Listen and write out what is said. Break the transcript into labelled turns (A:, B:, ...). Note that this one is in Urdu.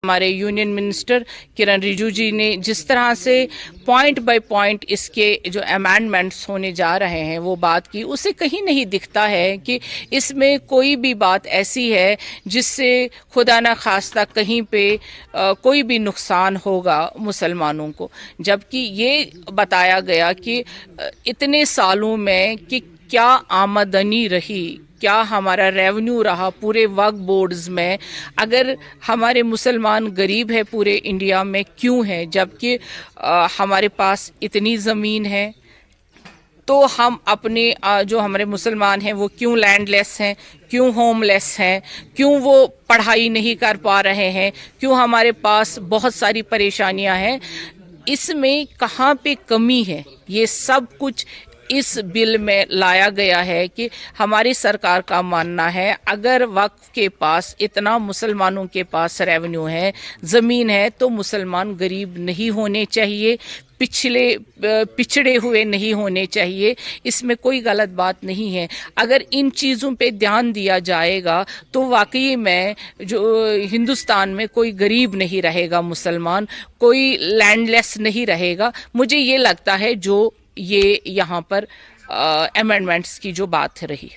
A: ہمارے یونین منسٹر کرن رجیجو جی نے جس طرح سے پوائنٹ بائی پوائنٹ اس کے جو امینڈمنٹس ہونے جا رہے ہیں وہ بات کی، اسے کہیں نہیں دکھتا ہے کہ اس میں کوئی بھی بات ایسی ہے جس سے خدا نہ خواستہ کہیں پہ کوئی بھی نقصان ہوگا مسلمانوں کو، جبکہ یہ بتایا گیا کہ اتنے سالوں میں کہ کیا آمدنی رہی، کیا ہمارا ریونیو رہا پورے وقف بورڈز میں، اگر ہمارے مسلمان غریب ہے پورے انڈیا میں کیوں ہے، جبکہ ہمارے پاس اتنی زمین ہے، تو ہم اپنے جو ہمارے مسلمان ہیں وہ کیوں لینڈ لیس ہیں، کیوں ہوم لیس ہیں، کیوں وہ پڑھائی نہیں کر پا رہے ہیں، کیوں ہمارے پاس بہت ساری پریشانیاں ہیں، اس میں کہاں پہ کمی ہے، یہ سب کچھ اس بل میں لایا گیا ہے کہ ہماری سرکار کا ماننا ہے اگر وقف کے پاس اتنا مسلمانوں کے پاس ریونیو ہے، زمین ہے، تو مسلمان غریب نہیں ہونے چاہیے، پچھڑے ہوئے نہیں ہونے چاہیے، اس میں کوئی غلط بات نہیں ہے۔ اگر ان چیزوں پہ دھیان دیا جائے گا تو واقعی میں جو ہندوستان میں کوئی غریب نہیں رہے گا، مسلمان کوئی لینڈ لیس نہیں رہے گا۔ مجھے یہ لگتا ہے جو یہ یہاں پر امینڈمنٹس کی جو بات رہی۔